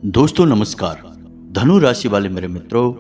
दोस्तों नमस्कार। धनु राशि वाले मेरे मित्रों,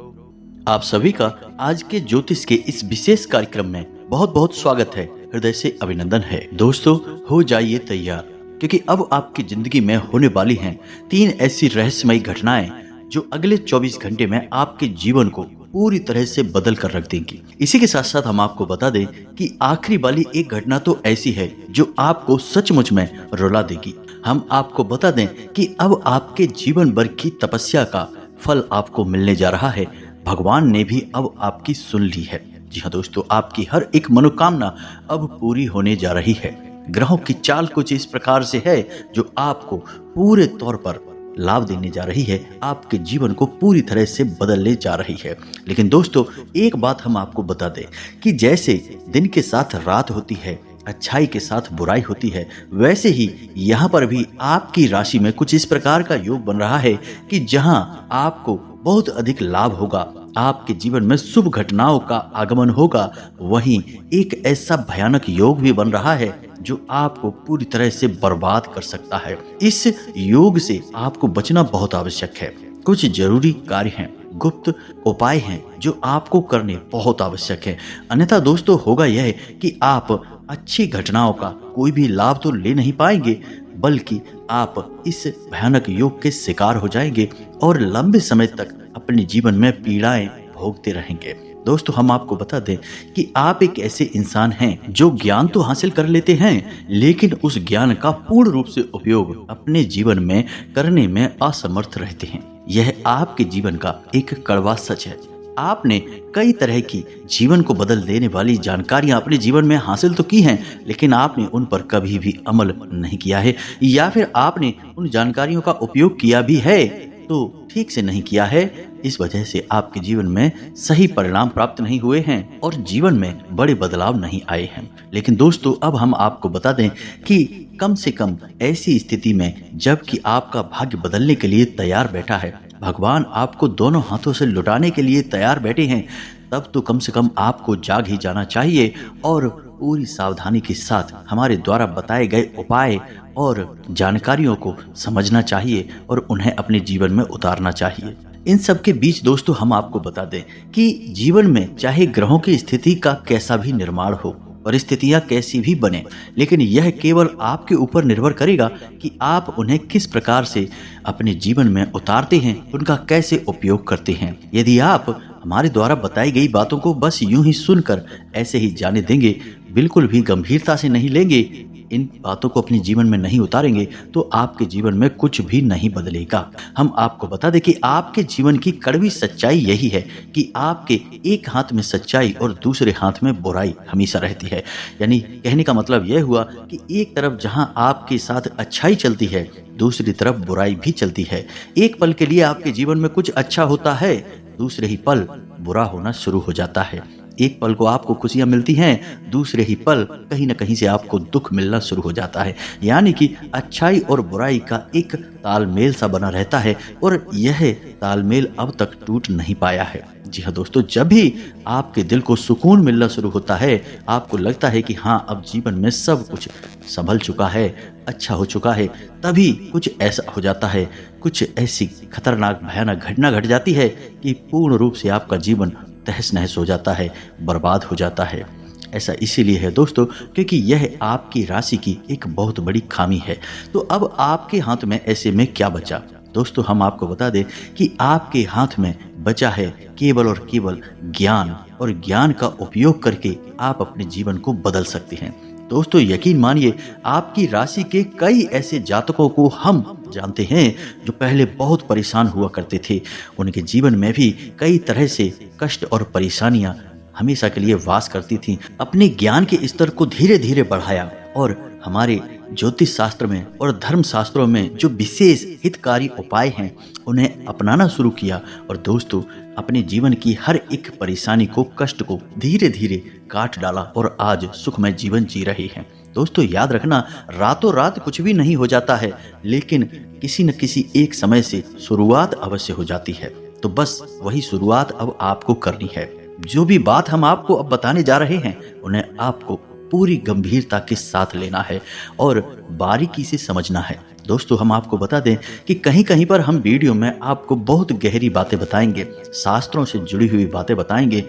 आप सभी का आज के ज्योतिष के इस विशेष कार्यक्रम में बहुत बहुत स्वागत है। हृदय से अभिनंदन है। दोस्तों हो जाइए तैयार, क्योंकि अब आपकी जिंदगी में होने वाली हैं 3 ऐसी रहस्यमयी घटनाएं जो अगले 24 घंटे में आपके जीवन को पूरी तरह से बदल कर रख देंगी। इसी के साथ साथ हम आपको बता दें कि आखिरी वाली एक घटना तो ऐसी है जो आपको सचमुच में रुला देगी। हम आपको बता दें कि अब आपके जीवन भर की तपस्या का फल आपको मिलने जा रहा है। भगवान ने भी अब आपकी सुन ली है। जी हाँ दोस्तों, आपकी हर एक मनोकामना अब पूरी होने जा रही है। ग्रहों की चाल कुछ इस प्रकार से है जो आपको पूरे तौर पर लाभ देने जा रही है, आपके जीवन को पूरी तरह से बदलने जा रही है। लेकिन दोस्तों एक बात हम आपको बता दें कि जैसे दिन के साथ रात होती है, अच्छाई के साथ बुराई होती है, वैसे ही यहाँ पर भी आपकी राशि में कुछ इस प्रकार का योग बन रहा है कि जहाँ आपको बहुत अधिक लाभ होगा, आपके जीवन में शुभ घटनाओं का आगमन होगा। वहीं एक ऐसा भयानक योग भी बन रहा है जो आपको पूरी तरह से बर्बाद कर सकता है। इस योग से आपको बचना बहुत आवश्यक है। कुछ जरूरी कार्य हैं, गुप्त उपाय हैं जो आपको करने बहुत आवश्यक है। अन्यथा दोस्तों होगा यह कि आप अच्छी घटनाओं का कोई भी लाभ तो ले नहीं पाएंगे, बल्कि आप इस भयानक योग के शिकार हो जाएंगे और लंबे समय तक अपने जीवन में पीड़ाएं भोगते रहेंगे। दोस्तों हम आपको बता दें कि आप एक ऐसे इंसान हैं जो ज्ञान तो हासिल कर लेते हैं, लेकिन उस ज्ञान का पूर्ण रूप से उपयोग अपने जीवन में करने में असमर्थ रहते हैं। यह आपके जीवन का एक कड़वा सच है। आपने कई तरह की जीवन को बदल देने वाली जानकारियां अपने जीवन में हासिल तो की हैं, लेकिन आपने उन पर कभी भी अमल नहीं किया है, या फिर आपने उन जानकारियों का उपयोग किया भी है तो ठीक से नहीं किया है। इस वजह से आपके जीवन में सही परिणाम प्राप्त नहीं हुए हैं और जीवन में बड़े बदलाव नहीं आए हैं। लेकिन दोस्तों अब हम आपको बता दें कि कम से कम ऐसी स्थिति में जबकि आपका भाग्य बदलने के लिए तैयार बैठा है, भगवान आपको दोनों हाथों से लुटाने के लिए तैयार बैठे हैं, तब तो कम से कम आपको जाग ही जाना चाहिए और पूरी सावधानी के साथ हमारे द्वारा बताए गए उपाय और जानकारियों को समझना चाहिए और उन्हें अपने जीवन में उतारना चाहिए। इन सब के बीच दोस्तों हम आपको बता दें कि जीवन में चाहे ग्रहों की स्थिति का कैसा भी निर्माण हो, परिस्थितियां कैसी भी बने, लेकिन यह केवल आपके ऊपर निर्भर करेगा कि आप उन्हें किस प्रकार से अपने जीवन में उतारते हैं, उनका कैसे उपयोग करते हैं। यदि आप हमारे द्वारा बताई गई बातों को बस यूं ही सुनकर ऐसे ही जाने देंगे, बिल्कुल भी गंभीरता से नहीं लेंगे, इन बातों को अपने जीवन में नहीं उतारेंगे, तो आपके जीवन में कुछ भी नहीं बदलेगा। हम आपको बता दें कि आपके जीवन की कड़वी सच्चाई यही है कि आपके एक हाथ में सच्चाई और दूसरे हाथ में बुराई हमेशा रहती है। यानी कहने का मतलब यह हुआ कि एक तरफ जहां आपके साथ अच्छाई चलती है, दूसरी तरफ बुराई भी चलती है। एक पल के लिए आपके जीवन में कुछ अच्छा होता है, दूसरे ही पल बुरा होना शुरू हो जाता है। एक पल को आपको खुशियां मिलती हैं, दूसरे ही पल कहीं न कहीं से आपको दुख मिलना शुरू हो जाता है। यानी कि अच्छाई और बुराई का एक तालमेल सा बना रहता है और यह तालमेल अब तक टूट नहीं पाया है। जी हाँ दोस्तों, जब भी आपके दिल को सुकून मिलना शुरू होता है, आपको लगता है कि हाँ अब जीवन में सब कुछ संभल चुका है, अच्छा हो चुका है, तभी कुछ ऐसा हो जाता है, कुछ ऐसी खतरनाक भयानक घटना घट जाती है कि पूर्ण रूप से आपका जीवन तहस नहस हो जाता है, बर्बाद हो जाता है। ऐसा इसीलिए है दोस्तों क्योंकि यह आपकी राशि की एक बहुत बड़ी खामी है। तो अब आपके हाथ में ऐसे में क्या बचा? दोस्तों हम आपको बता दें कि आपके हाथ में बचा है केवल और केवल ज्ञान, और ज्ञान का उपयोग करके आप अपने जीवन को बदल सकते हैं। दोस्तों यकीन मानिए, आपकी राशि के कई ऐसे जातकों को हम जानते हैं जो पहले बहुत परेशान हुआ करते थे। उनके जीवन में भी कई तरह से कष्ट और परेशानियां हमेशा के लिए वास करती थीं। अपने ज्ञान के स्तर को धीरे धीरे बढ़ाया और हमारे ज्योतिष शास्त्र में और धर्म शास्त्रों में जो विशेष हितकारी उपाय हैं उन्हें अपनाना शुरू किया, और दोस्तों अपने जीवन की हर एक परेशानी को, कष्ट को धीरे धीरे काट डाला और आज सुखमय जीवन जी रहे हैं। दोस्तों याद रखना, रातों रात कुछ भी नहीं हो जाता है, लेकिन किसी न किसी एक समय से शुरुआत अवश्य हो जाती है। तो बस वही शुरुआत अब आपको करनी है। जो भी बात हम आपको अब बताने जा रहे हैं उन्हें आपको पूरी गंभीरता के साथ लेना है और बारीकी से समझना है। दोस्तों हम आपको बता दें कि कहीं कहीं पर हम वीडियो में आपको बहुत गहरी बातें बताएंगे, शास्त्रों से जुड़ी हुई बातें बताएंगे।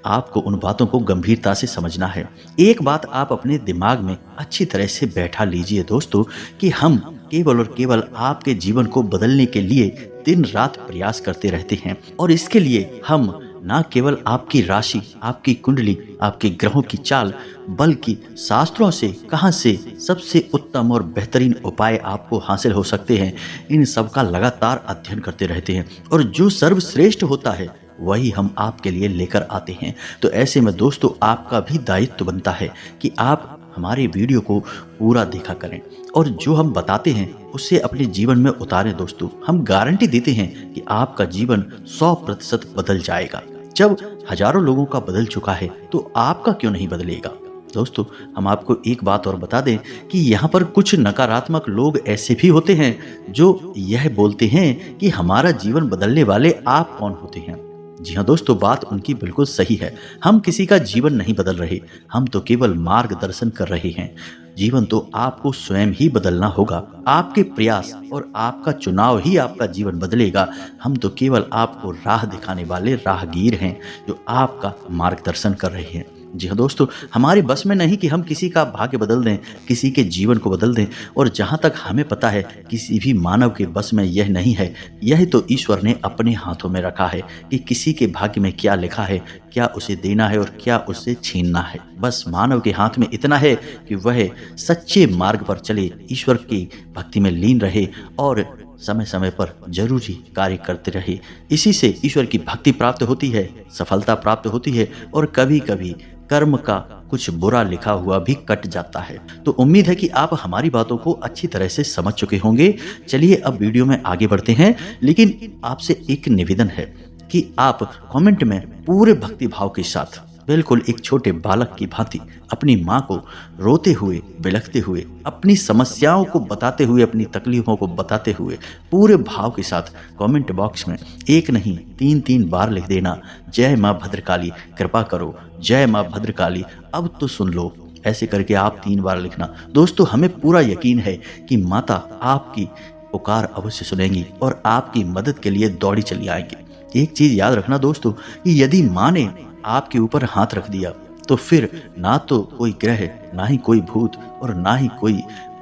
आपको उन बातों को गंभीरता से समझना है। एक बात आप अपने दिमाग में अच्छी तरह से बैठा लीजिए दोस्तों, कि हम केवल और केवल आपके जीवन को बदलने के लिए दिन रात प्रयास करते रहते हैं। और इसके लिए हम न केवल आपकी राशि, आपकी कुंडली, आपके ग्रहों की चाल, बल्कि शास्त्रों से कहां से सबसे उत्तम और बेहतरीन उपाय आपको हासिल हो सकते हैं, इन सब का लगातार अध्ययन करते रहते हैं। और जो सर्वश्रेष्ठ होता है वही हम आपके लिए लेकर आते हैं। तो ऐसे में दोस्तों आपका भी दायित्व बनता है कि आप हमारे वीडियो को पूरा देखा करें और जो हम बताते हैं उससे अपने जीवन में उतारें। दोस्तों हम गारंटी देते हैं कि आपका जीवन 100% बदल जाएगा। जब हजारों लोगों का बदल चुका है तो आपका क्यों नहीं बदलेगा। दोस्तों हम आपको एक बात और बता दें कि यहाँ पर कुछ नकारात्मक लोग ऐसे भी होते हैं जो यह बोलते हैं कि हमारा जीवन बदलने वाले आप कौन होते हैं। जी हाँ दोस्तों, बात उनकी बिल्कुल सही है। हम किसी का जीवन नहीं बदल रहे, हम तो केवल मार्गदर्शन कर रहे हैं। जीवन तो आपको स्वयं ही बदलना होगा। आपके प्रयास और आपका चुनाव ही आपका जीवन बदलेगा। हम तो केवल आपको राह दिखाने वाले राहगीर हैं जो आपका मार्गदर्शन कर रहे हैं। जी हाँ दोस्तों, हमारे बस में नहीं कि हम किसी का भाग्य बदल दें, किसी के जीवन को बदल दें। और जहाँ तक हमें पता है किसी भी मानव के बस में यह नहीं है। यह तो ईश्वर ने अपने हाथों में रखा है कि किसी के भाग्य में क्या लिखा है, क्या उसे देना है और क्या उसे छीनना है। बस मानव के हाथ में इतना है कि वह सच्चे मार्ग पर चले, ईश्वर की भक्ति में लीन रहे और समय समय पर जरूरी कार्य करते रहे। इसी से ईश्वर की भक्ति प्राप्त होती है, सफलता प्राप्त होती है और कभी कभी कर्म का कुछ बुरा लिखा हुआ भी कट जाता है। तो उम्मीद है कि आप हमारी बातों को अच्छी तरह से समझ चुके होंगे। चलिए अब वीडियो में आगे बढ़ते हैं, लेकिन आपसे एक निवेदन है कि आप कमेंट में पूरे भक्ति भाव के साथ, बिल्कुल एक छोटे बालक की भांति अपनी माँ को रोते हुए, बिलखते हुए, अपनी समस्याओं को बताते हुए, अपनी तकलीफों को बताते हुए पूरे भाव के साथ कमेंट बॉक्स में एक नहीं 3 बार लिख देना, जय माँ भद्रकाली कृपा करो, जय माँ भद्रकाली अब तो सुन लो। ऐसे करके आप 3 बार लिखना। दोस्तों हमें पूरा यकीन है कि माता आपकी पुकार अवश्य सुनेंगी और आपकी मदद के लिए दौड़ी चली आएंगी। एक चीज याद रखना दोस्तों कि यदि माँ ने आपके ऊपर हाथ रख दिया तो फिर ना तो कोई ग्रह, ना ही कोई भूत और ना ही कोई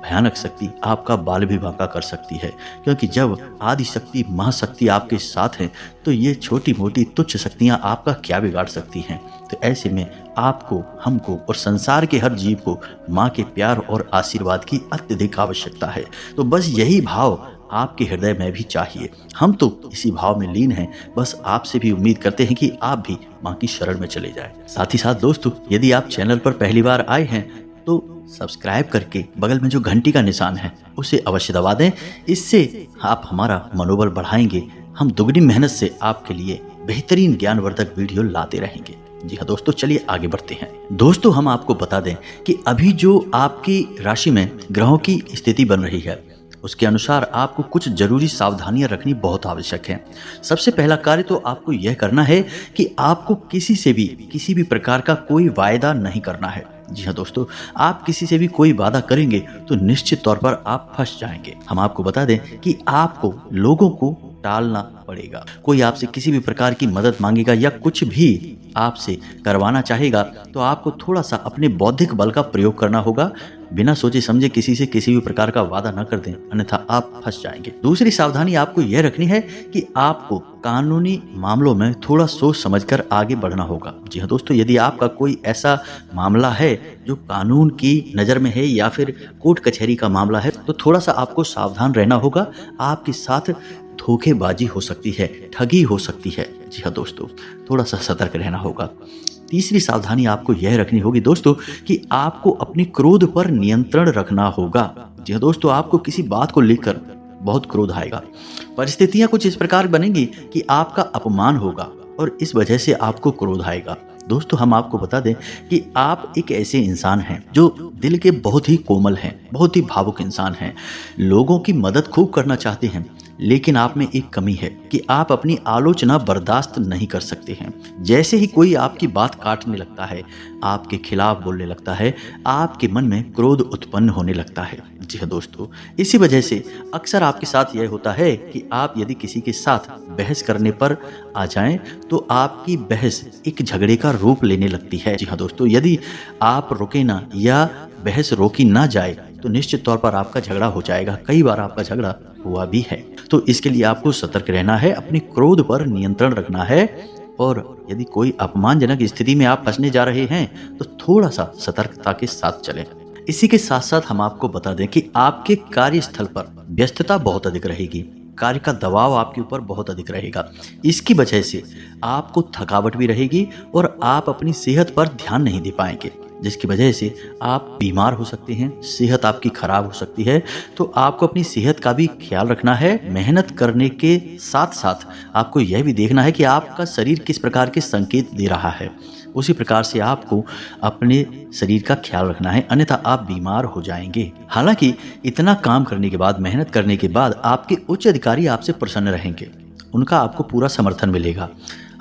भयानक शक्ति आपका बाल भी बांका कर सकती है। क्योंकि जब आदि शक्ति महाशक्ति आपके साथ हैं तो ये छोटी मोटी तुच्छ शक्तियां आपका क्या बिगाड़ सकती हैं। तो ऐसे में आपको, हमको और संसार के हर जीव को माँ के प्यार और आशीर्वाद की अत्यधिक आवश्यकता है। तो बस यही भाव आपके हृदय में भी चाहिए। हम तो इसी भाव में लीन हैं। बस आपसे भी उम्मीद करते हैं कि आप भी माँ की शरण में चले जाएं। साथ ही साथ दोस्तों यदि आप चैनल पर पहली बार आए हैं तो सब्सक्राइब करके बगल में जो घंटी का निशान है उसे अवश्य दबा दें। इससे आप हमारा मनोबल बढ़ाएंगे। हम दुगनी मेहनत से आपके लिए बेहतरीन ज्ञानवर्धक वीडियो लाते रहेंगे। जी हाँ दोस्तों, चलिए आगे बढ़ते हैं। दोस्तों हम आपको बता दें कि अभी जो आपकी राशि में ग्रहों की स्थिति बन रही है उसके अनुसार आपको कुछ जरूरी सावधानियां रखनी बहुत आवश्यक है। सबसे पहला कार्य तो आपको यह करना है कि आपको किसी से भी किसी भी प्रकार का कोई वायदा नहीं करना है। जी हाँ दोस्तों, आप किसी से भी कोई वादा करेंगे तो निश्चित तौर पर आप फंस जाएंगे। हम आपको बता दें कि आपको लोगों को टालना पड़ेगा। कोई आपसे किसी भी प्रकार की मदद मांगेगा या कुछ भी आपसे करवाना चाहेगा तो आपको थोड़ा सा अपने बौद्धिक बल का प्रयोग करना होगा। बिना सोचे समझे किसी से किसी भी प्रकार का वादा न कर दें, अन्यथा आप फंस जाएंगे। दूसरी सावधानी आपको यह रखनी है कि आपको कानूनी मामलों में थोड़ा सोच समझकर आगे बढ़ना होगा। जी हाँ दोस्तों, यदि आपका कोई ऐसा मामला है जो कानून की नज़र में है या फिर कोर्ट कचहरी का मामला है तो थोड़ा सा आपको सावधान रहना होगा। आपके साथ धोखेबाजी हो सकती है, ठगी हो सकती है। जी हाँ दोस्तों, थोड़ा सा सतर्क रहना होगा। तीसरी सावधानी आपको यह रखनी होगी दोस्तों कि आपको अपने क्रोध पर नियंत्रण रखना होगा। जी हाँ दोस्तों, आपको किसी बात को लेकर बहुत क्रोध आएगा। परिस्थितियां कुछ इस प्रकार बनेंगी कि आपका अपमान होगा और इस वजह से आपको क्रोध आएगा। दोस्तों हम आपको बता दें कि आप एक ऐसे इंसान हैं जो दिल के बहुत ही कोमल हैं, बहुत ही भावुक इंसान हैं, लोगों की मदद खूब करना चाहते हैं, लेकिन आप में एक कमी है कि आप अपनी आलोचना बर्दाश्त नहीं कर सकते हैं। जैसे ही कोई आपकी बात काटने लगता है, आपके खिलाफ बोलने लगता है, आपके मन में क्रोध उत्पन्न होने लगता है। जी हाँ दोस्तों, इसी वजह से अक्सर आपके साथ यह होता है कि आप यदि किसी के साथ बहस करने पर आ जाएं तो आपकी बहस एक झगड़े का रूप लेने लगती है। जी हाँ दोस्तों, यदि आप रुके ना या बहस रोकी ना जाए तो निश्चित तौर पर आपका झगड़ा हो जाएगा। कई बार आपका झगड़ा हुआ भी है। तो इसके लिए आपको सतर्क रहना है, अपने क्रोध पर नियंत्रण रखना है, और यदि कोई अपमानजनक स्थिति में आप फंसने जा रहे हैं तो थोड़ा सा सतर्कता के साथ चलें। इसी के साथ साथ हम आपको बता दें कि आपके कार्यस्थल पर व्यस्तता बहुत अधिक रहेगी, कार्य का दबाव आपके ऊपर बहुत अधिक रहेगा। इसकी वजह से आपको थकावट भी रहेगी और आप अपनी सेहत पर ध्यान नहीं दे पाएंगे, जिसकी वजह से आप बीमार हो सकते हैं, सेहत आपकी खराब हो सकती है। तो आपको अपनी सेहत का भी ख्याल रखना है। मेहनत करने के साथ साथ आपको यह भी देखना है कि आपका शरीर किस प्रकार के संकेत दे रहा है, उसी प्रकार से आपको अपने शरीर का ख्याल रखना है, अन्यथा आप बीमार हो जाएंगे। हालांकि इतना काम करने के बाद, मेहनत करने के बाद आपके उच्च अधिकारी आपसे प्रसन्न रहेंगे, उनका आपको पूरा समर्थन मिलेगा।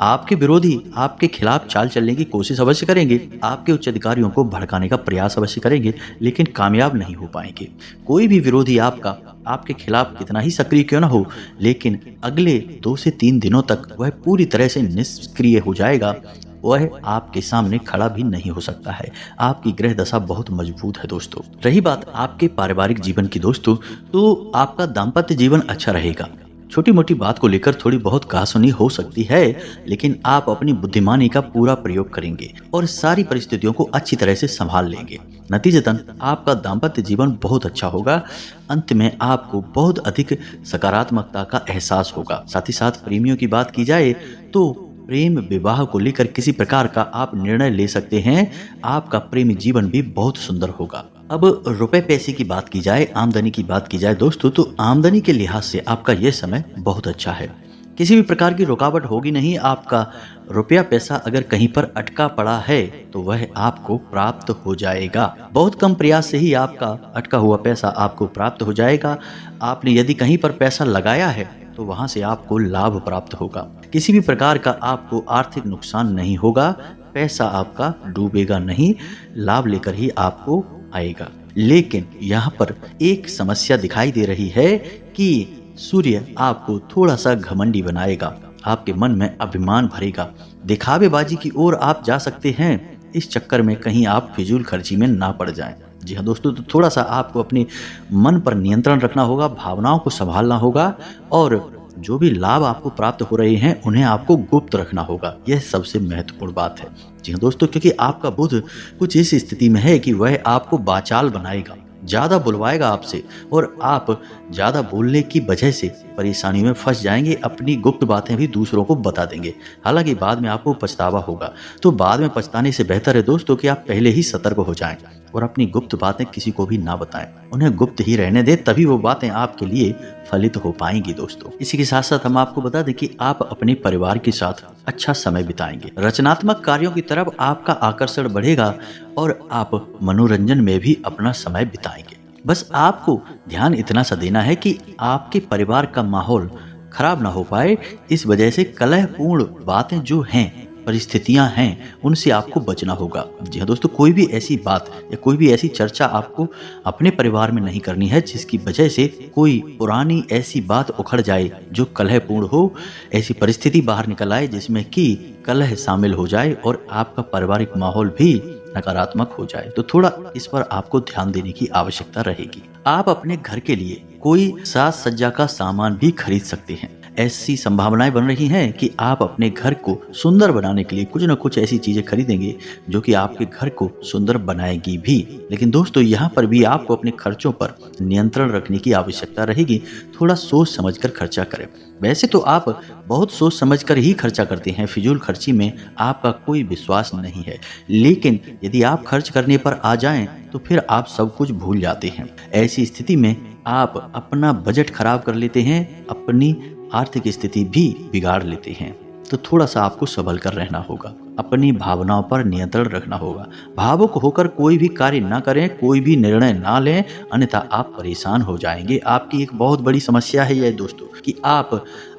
आपके विरोधी आपके खिलाफ चाल चलने की कोशिश अवश्य करेंगे, आपके उच्च अधिकारियों को भड़काने का प्रयास अवश्य करेंगे, लेकिन कामयाब नहीं हो पाएंगे। कोई भी विरोधी आपके खिलाफ कितना ही सक्रिय क्यों ना हो, लेकिन अगले 2 से 3 दिनों तक वह पूरी तरह से निष्क्रिय हो जाएगा। वह आपके सामने खड़ा भी नहीं हो सकता है। आपकी ग्रह दशा बहुत मजबूत है दोस्तों। रही बात आपके पारिवारिक जीवन की दोस्तों, तो आपका दाम्पत्य जीवन अच्छा रहेगा। छोटी मोटी बात को लेकर थोड़ी बहुत कहासुनी हो सकती है, लेकिन आप अपनी बुद्धिमानी का पूरा प्रयोग करेंगे और सारी परिस्थितियों को अच्छी तरह से संभाल लेंगे। नतीजतन आपका दाम्पत्य जीवन बहुत अच्छा होगा। अंत में आपको बहुत अधिक सकारात्मकता का एहसास होगा। साथ ही साथ प्रेमियों की बात की जाए तो प्रेम विवाह को लेकर किसी प्रकार का आप निर्णय ले सकते हैं। आपका प्रेमी जीवन भी बहुत सुंदर होगा। अब रुपए पैसे की बात की जाए, आमदनी की बात की जाए दोस्तों, तो आमदनी के लिहाज से आपका यह समय बहुत अच्छा है। किसी भी प्रकार की रुकावट होगी नहीं। आपका रुपया पैसा अगर कहीं पर अटका पड़ा है तो वह आपको प्राप्त हो जाएगा। बहुत कम प्रयास से ही आपका अटका हुआ पैसा आपको प्राप्त हो जाएगा। आपने यदि कहीं पर पैसा लगाया है तो वहां से आपको लाभ प्राप्त होगा। किसी भी प्रकार का आपको आर्थिक नुकसान नहीं होगा। पैसा आपका डूबेगा नहीं, लाभ लेकर ही आपको आएगा। लेकिन यहाँ पर एक समस्या दिखाई दे रही है कि सूर्य आपको थोड़ा सा घमंडी बनाएगा, आपके मन में अभिमान भरेगा, दिखावेबाजी की ओर आप जा सकते हैं। इस चक्कर में कहीं आप फिजूल खर्ची में ना पड़ जाएं। जी हाँ दोस्तों, तो थोड़ा सा आपको अपने मन पर नियंत्रण रखना होगा, भावनाओं को संभालना होगा, और जो भी लाभ आपको प्राप्त हो रहे हैं उन्हें आपको गुप्त रखना होगा। यह सबसे महत्वपूर्ण बात है। जी हाँ दोस्तों, क्योंकि आपका बुध कुछ इस स्थिति में है कि वह आपको बाचाल बनाएगा, ज़्यादा बुलवाएगा आपसे, और आप ज़्यादा बोलने की वजह से परेशानी में फंस जाएंगे। अपनी गुप्त बातें भी दूसरों को बता देंगे, हालांकि बाद में आपको पछतावा होगा। तो बाद में पछताने से बेहतर है दोस्तों कि आप पहले ही सतर्क हो जाएं और अपनी गुप्त बातें किसी को भी ना बताएं, उन्हें गुप्त ही रहने दें, तभी वो बातें आपके लिए फलित हो पाएंगी दोस्तों। इसी के साथ साथ हम आपको बता दें कि आप अपने परिवार के साथ अच्छा समय बिताएंगे। रचनात्मक कार्यों की तरफ आपका आकर्षण बढ़ेगा और आप मनोरंजन में भी अपना समय बिताएंगे। बस आपको ध्यान इतना सा देना है कि आपके परिवार का माहौल खराब ना हो पाए। इस वजह से कलहपूर्ण बातें जो हैं, परिस्थितियां हैं, उनसे आपको बचना होगा। जी हाँ दोस्तों, कोई भी ऐसी बात या कोई भी ऐसी चर्चा आपको अपने परिवार में नहीं करनी है जिसकी वजह से कोई पुरानी ऐसी बात उखड़ जाए जो कलहपूर्ण हो। ऐसी परिस्थिति बाहर निकल आए जिसमें कि कलह शामिल हो जाए और आपका पारिवारिक माहौल भी नकारात्मक हो जाए, तो थोड़ा इस पर आपको ध्यान देने की आवश्यकता रहेगी। आप अपने घर के लिए कोई साज सज्जा का सामान भी खरीद सकते हैं। ऐसी संभावनाएं बन रही हैं कि आप अपने घर को सुंदर बनाने के लिए कुछ न कुछ ऐसी चीजें खरीदेंगे जो कि आपके घर को सुंदर बनाएगी भी। लेकिन दोस्तों, यहाँ पर भी आपको अपने खर्चों पर नियंत्रण रखने की आवश्यकता रहेगी। थोड़ा सोच समझकर खर्चा करें। वैसे तो आप बहुत सोच समझकर ही खर्चा करते हैं, फिजूल खर्ची में आपका कोई विश्वास नहीं है, लेकिन यदि आप खर्च करने पर आ जाएं तो फिर आप सब कुछ भूल जाते हैं। ऐसी स्थिति में आप अपना बजट खराब कर लेते हैं, अपनी आर्थिक स्थिति भी बिगाड़ लेते हैं। तो थोड़ा सा आपको संभल कर रहना होगा। अपनी भावनाओं पर नियंत्रण रखना होगा। भावुक होकर कोई भी कार्य ना करें, कोई भी निर्णय ना लें, अन्यथा आप परेशान हो जाएंगे। आपकी एक बहुत बड़ी समस्या है यह दोस्तों कि आप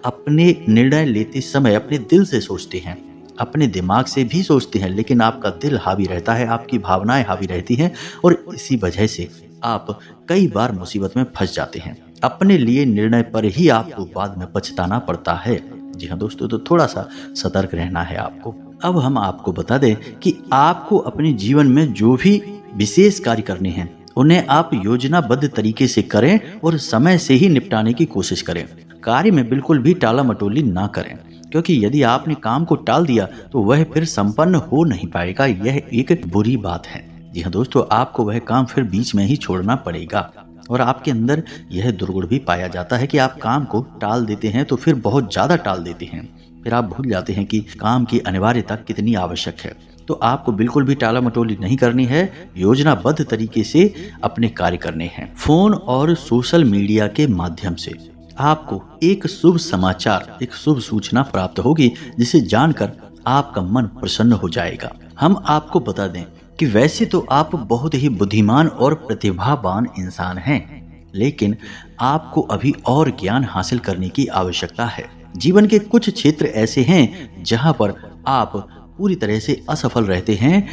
अपने निर्णय लेते समय अपने दिल से सोचते हैं, अपने दिमाग से भी सोचते हैं, लेकिन आपका दिल हावी रहता है, आपकी भावनाएं हावी रहती हैं और इसी वजह से आप कई बार मुसीबत में फंस जाते हैं। अपने लिए निर्णय पर ही आपको बाद में पछताना पड़ता है। जी हाँ दोस्तों, तो थोड़ा सा सतर्क रहना है आपको। अब हम आपको बता दें कि आपको अपने जीवन में जो भी विशेष कार्य करने हैं उन्हें आप योजनाबद्ध तरीके से करें और समय से ही निपटाने की कोशिश करें। कार्य में बिल्कुल भी टाला मटोली ना करें, क्योंकि यदि आपने काम को टाल दिया तो वह फिर संपन्न हो नहीं पाएगा। यह एक बुरी बात है। जी हाँ दोस्तों, आपको वह काम फिर बीच में ही छोड़ना पड़ेगा। और आपके अंदर यह दुर्गुण भी पाया जाता है कि आप काम को टाल देते हैं तो फिर बहुत ज्यादा टाल देते हैं, फिर आप भूल जाते हैं कि काम की अनिवार्यता कितनी आवश्यक है। तो आपको बिल्कुल भी टाला मटोली नहीं करनी है, योजनाबद्ध तरीके से अपने कार्य करने हैं। फोन और सोशल मीडिया के माध्यम से आपको एक शुभ समाचार, एक शुभ सूचना प्राप्त होगी, जिसे जानकर आपका मन प्रसन्न हो जाएगा। हम आपको बता दें कि वैसे तो आप बहुत ही बुद्धिमान और प्रतिभावान इंसान हैं, लेकिन आपको अभी और ज्ञान हासिल करने की आवश्यकता है। जीवन के कुछ क्षेत्र ऐसे हैं जहां पर आप पूरी तरह से असफल रहते हैं,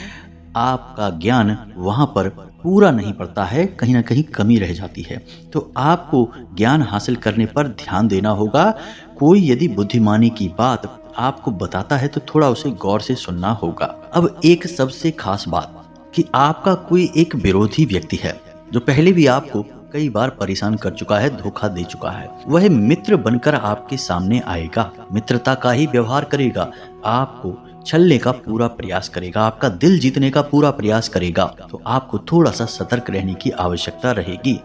आपका ज्ञान वहां पर पूरा नहीं पड़ता है, कहीं ना कहीं कमी रह जाती है। तो आपको ज्ञान हासिल करने पर ध्यान देना होगा। कोई यदि बुद्धिमानी की बात आपको बताता है तो थोड़ा उसे गौर से सुनना होगा। अब एक सबसे खास बात कि आपका कोई एक विरोधी व्यक्ति है जो पहले भी आपको कई बार परेशान कर चुका है, धोखा दे चुका है। वह मित्र बनकर आपके सामने आएगा, मित्रता का ही व्यवहार करेगा, आपको छलने का पूरा प्रयास करेगा, आपका दिल जीतने का पूरा प्रयास करेगा। तो आपको थोड़ा सा सतर्क रहने की आवश्यकता रहेगी।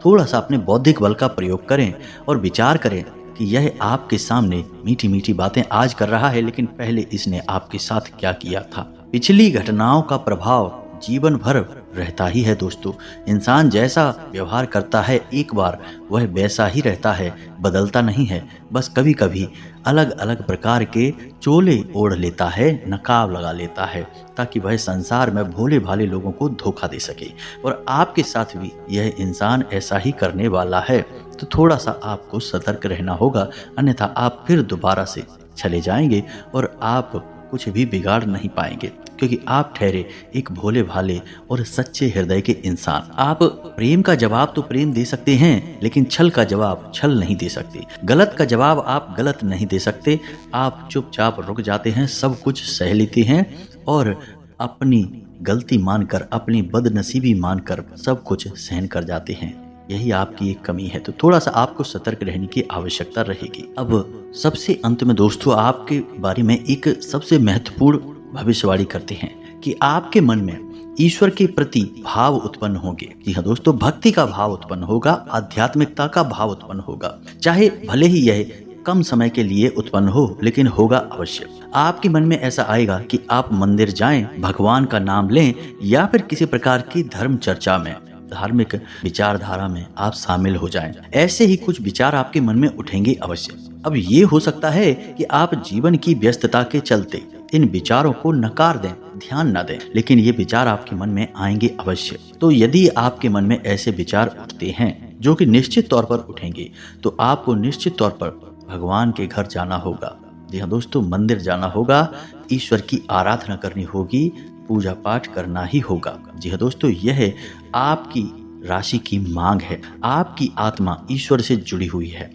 थोड़ा सा अपने बौद्धिक बल का प्रयोग करें और विचार करें कि यह आपके सामने मीठी मीठी बातें आज कर रहा है, लेकिन पहले इसने आपके साथ क्या किया था। पिछली घटनाओं का प्रभाव जीवन भर रहता ही है दोस्तों। इंसान जैसा व्यवहार करता है एक बार, वह वैसा ही रहता है, बदलता नहीं है। बस कभी कभी अलग अलग प्रकार के चोले ओढ़ लेता है, नकाब लगा लेता है, ताकि वह संसार में भोले भाले लोगों को धोखा दे सके। और आपके साथ भी यह इंसान ऐसा ही करने वाला है। तो थोड़ा सा आपको सतर्क रहना होगा, अन्यथा आप फिर दोबारा से चले जाएंगे और आप कुछ भी बिगाड़ नहीं पाएंगे, क्योंकि आप ठहरे एक भोले भाले और सच्चे हृदय के इंसान। आप प्रेम का जवाब तो प्रेम दे सकते हैं, लेकिन छल का जवाब छल नहीं दे सकते। गलत का जवाब आप गलत नहीं दे सकते। आप चुपचाप रुक जाते हैं, सब कुछ सह लेते हैं और अपनी गलती मानकर, अपनी बदनसीबी मानकर सब कुछ सहन कर जाते हैं। यही आपकी एक कमी है। तो थोड़ा सा आपको सतर्क रहने की आवश्यकता रहेगी। अब सबसे अंत में दोस्तों, आपके बारे में एक सबसे महत्वपूर्ण भविष्यवाणी करते हैं कि आपके मन में ईश्वर के प्रति भाव उत्पन्न होंगे। जी हाँ दोस्तों, भक्ति का भाव उत्पन्न होगा, आध्यात्मिकता का भाव उत्पन्न होगा। चाहे भले ही यह कम समय के लिए उत्पन्न हो, लेकिन होगा अवश्य। आपके मन में ऐसा आएगा कि आप मंदिर जाएं, भगवान का नाम लें, या फिर किसी प्रकार की धर्म चर्चा में, धार्मिक विचारधारा में आप शामिल हो जाएं। ऐसे ही कुछ विचार आपके मन में उठेंगे अवश्य। अब ये हो सकता है कि आप जीवन की व्यस्तता के चलते इन विचारों को नकार दें, ध्यान न दें, लेकिन ये विचार आपके मन में आएंगे अवश्य। तो यदि आपके मन में ऐसे विचार उठते हैं, जो कि निश्चित तौर पर उठेंगे, तो आपको निश्चित तौर पर भगवान के घर जाना होगा। जी हाँ दोस्तों, मंदिर जाना होगा, ईश्वर की आराधना करनी होगी, पूजा पाठ करना ही होगा। जी हाँ दोस्तों, यह आपकी राशि की मांग है। आपकी आत्मा ईश्वर से जुड़ी हुई है,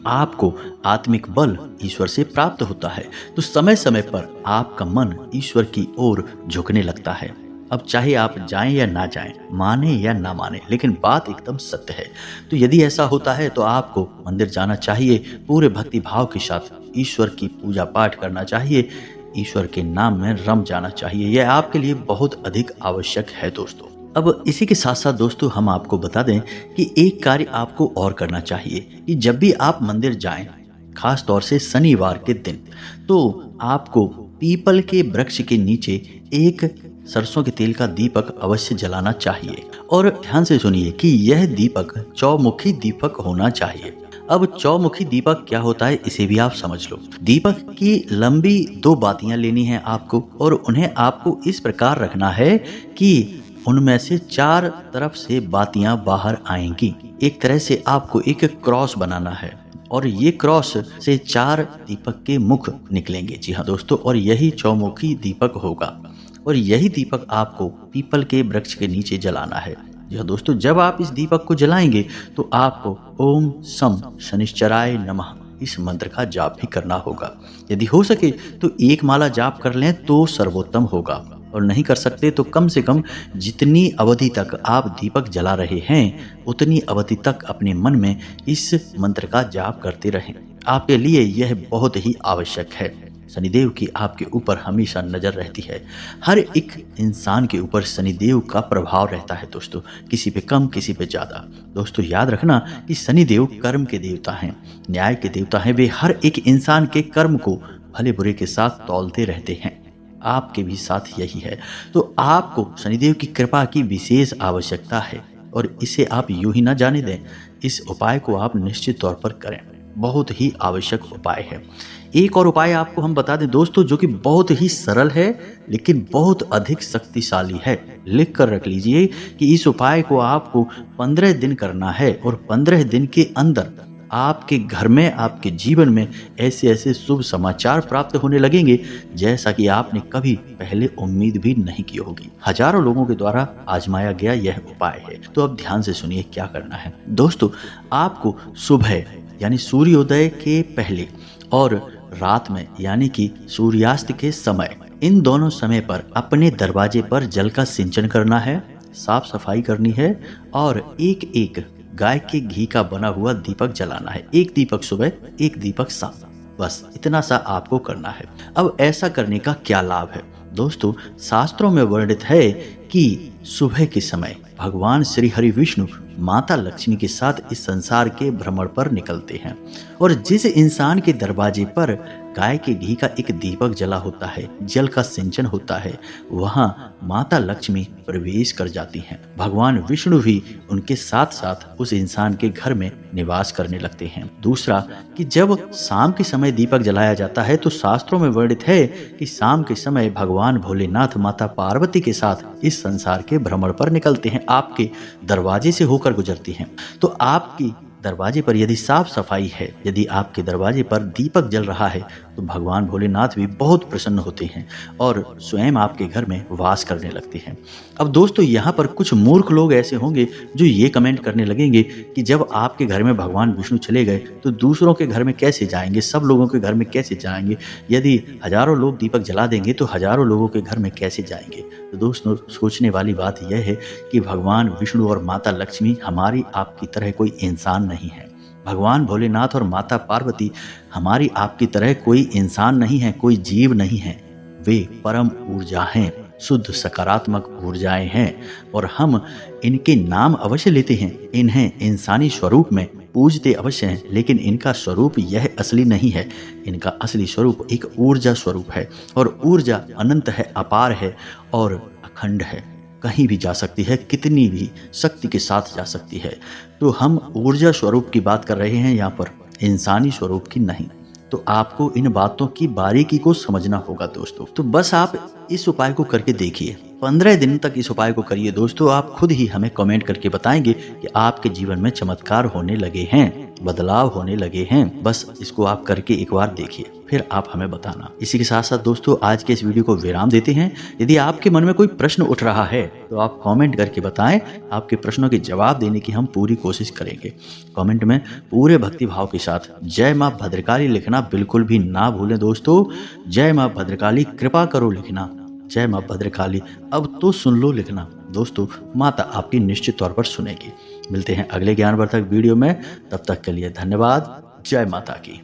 आपको आत्मिक बल ईश्वर से प्राप्त होता है। तो समय समय पर आपका मन ईश्वर की ओर झुकने लगता है। अब चाहे आप जाएं या ना जाएं, माने या ना माने, लेकिन बात एकदम सत्य है। तो यदि ऐसा होता है तो आपको मंदिर जाना चाहिए, पूरे भक्ति भाव के साथ ईश्वर की पूजा पाठ करना चाहिए, ईश्वर के नाम में रम जाना चाहिए। यह आपके लिए बहुत अधिक आवश्यक है दोस्तों। अब इसी के साथ साथ दोस्तों, हम आपको बता दें कि एक कार्य आपको और करना चाहिए कि जब भी आप मंदिर जाएं, खास तौर से शनिवार के दिन, तो आपको पीपल के वृक्ष के नीचे एक सरसों के तेल का दीपक अवश्य जलाना चाहिए। और ध्यान से सुनिए कि यह दीपक चौमुखी दीपक होना चाहिए। अब चौमुखी दीपक क्या होता है इसे भी आप समझ लो। दीपक की लंबी 2 बातियां लेनी है आपको और उन्हें आपको इस प्रकार रखना है कि उनमें से 4 तरफ से बातियां बाहर आएंगी। एक तरह से आपको एक क्रॉस बनाना है और ये क्रॉस से 4 दीपक के मुख निकलेंगे। जी हाँ दोस्तों, और यही चौमुखी दीपक होगा और यही दीपक आपको पीपल के वृक्ष के नीचे जलाना है। जी हाँ दोस्तों, जब आप इस दीपक को जलाएंगे तो आपको ओम सम शनिश्चराय नमः इस मंत्र का जाप भी करना होगा। यदि हो सके तो 1 माला जाप कर लें तो सर्वोत्तम होगा, और नहीं कर सकते तो कम से कम जितनी अवधि तक आप दीपक जला रहे हैं उतनी अवधि तक अपने मन में इस मंत्र का जाप करते रहें। आपके लिए यह बहुत ही आवश्यक है। शनिदेव की आपके ऊपर हमेशा नजर रहती है। हर एक इंसान के ऊपर शनिदेव का प्रभाव रहता है दोस्तों, किसी पे कम किसी पे ज्यादा। दोस्तों याद रखना कि शनिदेव कर्म के देवता हैं, न्याय के देवता हैं। वे हर एक इंसान के कर्म को भले बुरे के साथ तौलते रहते हैं। आपके भी साथ यही है। तो आपको शनिदेव की कृपा की विशेष आवश्यकता है और इसे आप यूं ही ना जाने दें। इस उपाय को आप निश्चित तौर पर करें, बहुत ही आवश्यक उपाय है। एक और उपाय आपको हम बता दें दोस्तों, जो कि बहुत ही सरल है लेकिन बहुत अधिक शक्तिशाली है। लिख कर रख लीजिए कि इस उपाय को आपको 15 दिन करना है और 15 दिन के अंदर आपके घर में, आपके जीवन में ऐसे ऐसे शुभ समाचार प्राप्त होने लगेंगे जैसा कि आपने कभी पहले उम्मीद भी नहीं की होगी। हजारों लोगों के द्वारा आजमाया गया यह उपाय है। तो अब ध्यान से सुनिए क्या करना है दोस्तों। आपको सुबह यानी सूर्योदय के पहले और रात में यानी कि सूर्यास्त के समय, इन दोनों समय पर अपने दरवाजे पर जल का सिंचन करना है, साफ सफाई करनी है और एक एक गाय के घी का बना हुआ दीपक जलाना है। 1 दीपक सुबह, 1 दीपक शाम, बस इतना सा आपको करना है। अब ऐसा करने का क्या लाभ है दोस्तों? शास्त्रों में वर्णित है कि सुबह के समय भगवान श्री हरि विष्णु माता लक्ष्मी के साथ इस संसार के भ्रमण पर निकलते हैं और जिस इंसान के दरवाजे पर गाय के घी का एक दीपक जला होता है, जल का सिंचन होता है, वहां माता लक्ष्मी प्रवेश कर जाती हैं। भगवान विष्णु भी उनके साथ साथ उस इंसान के घर में निवास करने लगते हैं। दूसरा कि जब शाम के समय दीपक जलाया जाता है तो शास्त्रों में वर्णित है कि शाम के समय भगवान भोलेनाथ माता पार्वती के साथ इस संसार के भ्रमण पर निकलते हैं, आपके दरवाजे से होकर गुजरती हैं। तो आपकी दरवाजे पर यदि साफ सफाई है, यदि आपके दरवाजे पर दीपक जल रहा है तो भगवान भोलेनाथ भी बहुत प्रसन्न होते हैं और स्वयं आपके घर में वास करने लगते हैं। अब दोस्तों यहाँ पर कुछ मूर्ख लोग ऐसे होंगे जो ये कमेंट करने लगेंगे कि जब आपके घर में भगवान विष्णु चले गए तो दूसरों के घर में कैसे जाएंगे, सब लोगों के घर में कैसे जाएंगे? यदि हजारों लोग दीपक जला देंगे तो हजारों लोगों के घर में कैसे जाएंगे? तो दोस्तों सोचने वाली बात यह है कि भगवान विष्णु और माता लक्ष्मी हमारी आपकी तरह कोई इंसान नहीं है। भगवान भोलेनाथ और माता पार्वती हमारी आपकी तरह कोई इंसान नहीं है, कोई जीव नहीं है। वे परम ऊर्जा हैं, शुद्ध सकारात्मक ऊर्जाएं हैं और हम इनके नाम अवश्य लेते हैं, इन्हें इंसानी स्वरूप में पूजते अवश्य हैं, लेकिन इनका स्वरूप यह असली नहीं है। इनका असली स्वरूप एक ऊर्जा स्वरूप है और ऊर्जा अनंत है, अपार है और अखंड है, कहीं भी जा सकती है, कितनी भी शक्ति के साथ जा सकती है। तो हम ऊर्जा स्वरूप की बात कर रहे हैं यहाँ पर, इंसानी स्वरूप की नहीं। तो आपको इन बातों की बारीकी को समझना होगा दोस्तों। तो बस आप इस उपाय को करके देखिए, 15 दिन तक इस उपाय को करिए दोस्तों। आप खुद ही हमें कमेंट करके बताएंगे कि आपके जीवन में चमत्कार होने लगे हैं, बदलाव होने लगे हैं। बस इसको आप करके एक बार देखिए, फिर आप हमें बताना। इसी के साथ साथ दोस्तों आज के इस वीडियो को विराम देते हैं। यदि आपके मन में कोई प्रश्न उठ रहा है तो आप कमेंट करके बताएं, आपके प्रश्नों के जवाब देने की हम पूरी कोशिश करेंगे। कमेंट में पूरे भक्ति भाव के साथ जय माँ भद्रकाली लिखना बिल्कुल भी ना भूलें दोस्तों। जय माँ भद्रकाली कृपा करो लिखना, जय माँ भद्रकाली अब तो सुन लो लिखना। दोस्तों माता आपकी निश्चित तौर पर सुनेगी। मिलते हैं अगले ज्ञानवर्धक वीडियो में, तब तक के लिए धन्यवाद। जय माता की।